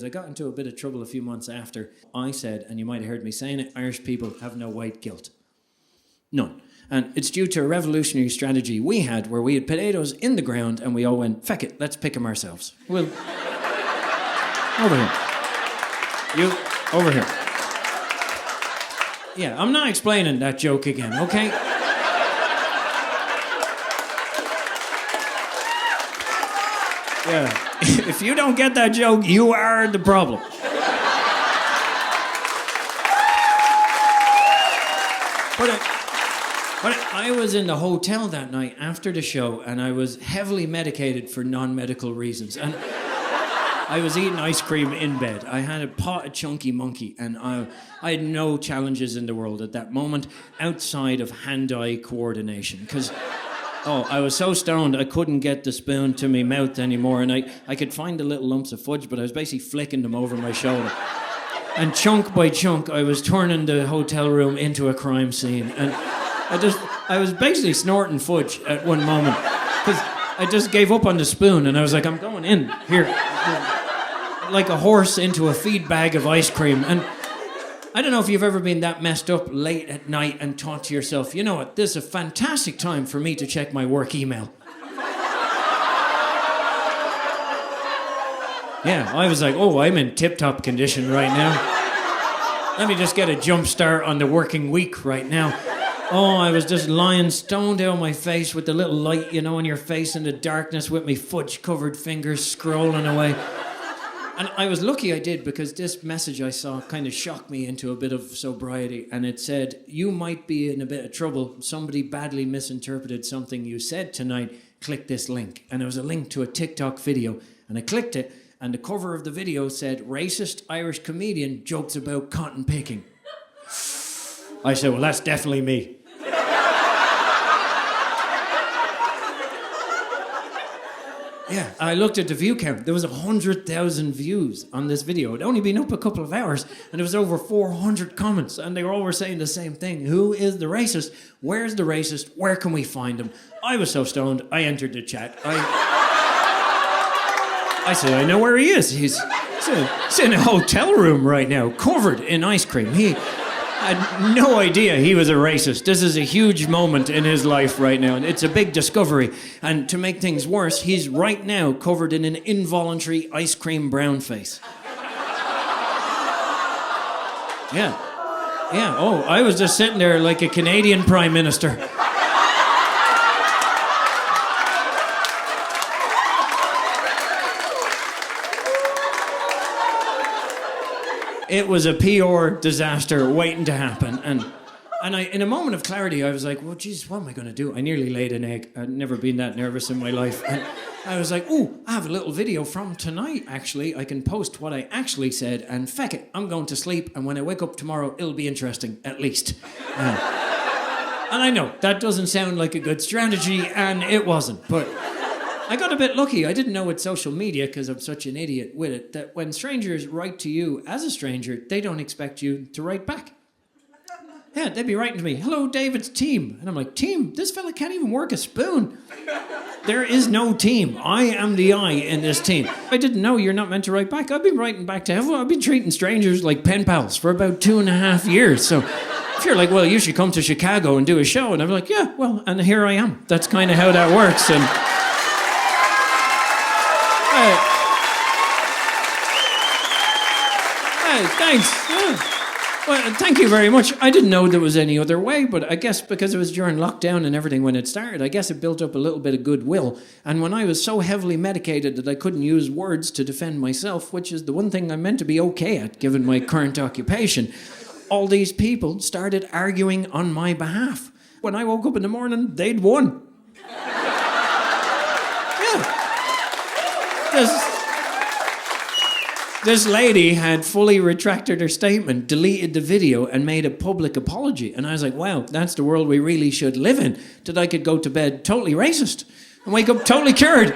I got into a bit of trouble a few months after. I said, and you might have heard me saying it, Irish people have no white guilt. None. And it's due to a revolutionary strategy we had where we had potatoes in the ground and we all went, feck it, let's pick them ourselves. Well, over here. You, over here. Yeah, I'm not explaining that joke again, okay? Yeah. If you don't get that joke, you are the problem. But I was in the hotel that night after the show, and I was heavily medicated for non-medical reasons. And I was eating ice cream in bed. I had a pot of Chunky Monkey, and I had no challenges in the world at that moment outside of hand-eye coordination. Because, I was so stoned I couldn't get the spoon to my mouth anymore, and I could find the little lumps of fudge, but I was basically flicking them over my shoulder. And chunk by chunk, I was turning the hotel room into a crime scene. And I was basically snorting fudge at one moment, because I just gave up on the spoon, and I was like, I'm going in here. Like a horse into a feed bag of ice cream. And I don't know if you've ever been that messed up late at night and thought to yourself, you know what, this is a fantastic time for me to check my work email. Yeah, I was like, I'm in tip-top condition right now. Let me just get a jump start on the working week right now. I was just lying stoned down my face with the little light, on your face in the darkness with me fudge-covered fingers scrolling away. And I was lucky I did, because this message I saw kind of shocked me into a bit of sobriety. And it said, you might be in a bit of trouble. Somebody badly misinterpreted something you said tonight. Click this link. And it was a link to a TikTok video. And I clicked it, and the cover of the video said, racist Irish comedian jokes about cotton picking. I said, well, that's definitely me. Yeah, I looked at the view count. There was 100,000 views on this video. It'd only been up a couple of hours, and there was over 400 comments, and they all were saying the same thing. Who is the racist? Where's the racist? Where can we find him? I was so stoned, I entered the chat. I said, I know where he is. He's in a hotel room right now, covered in ice cream. He had no idea he was a racist. This is a huge moment in his life right now, and it's a big discovery. And to make things worse, he's right now covered in an involuntary ice cream brown face. Yeah. I was just sitting there like a Canadian Prime Minister. It was a PR disaster waiting to happen. And I, in a moment of clarity, I was like, well, Jesus, what am I going to do? I nearly laid an egg. I'd never been that nervous in my life. And I was like, I have a little video from tonight, actually. I can post what I actually said, and feck it, I'm going to sleep, and when I wake up tomorrow, it'll be interesting, at least. And I know, that doesn't sound like a good strategy, and it wasn't, but I got a bit lucky. I didn't know with social media, because I'm such an idiot with it, that when strangers write to you as a stranger, they don't expect you to write back. Yeah, they'd be writing to me, hello, David's team. And I'm like, team? This fella can't even work a spoon. There is no team. I am the I in this team. I didn't know you're not meant to write back. I've been writing back to everyone. I've been treating strangers like pen pals for about 2.5 years. So if you're like, well, you should come to Chicago and do a show. And I'm like, yeah, well, and here I am. That's kind of how that works. And thanks. Yeah. Well, thank you very much. I didn't know there was any other way, but I guess because it was during lockdown and everything when it started, I guess it built up a little bit of goodwill. And when I was so heavily medicated that I couldn't use words to defend myself, which is the one thing I'm meant to be okay at, given my current occupation, all these people started arguing on my behalf. When I woke up in the morning, they'd won. Yeah. This lady had fully retracted her statement, deleted the video, and made a public apology. And I was like, wow, that's the world we really should live in. That I could go to bed totally racist and wake up totally cured.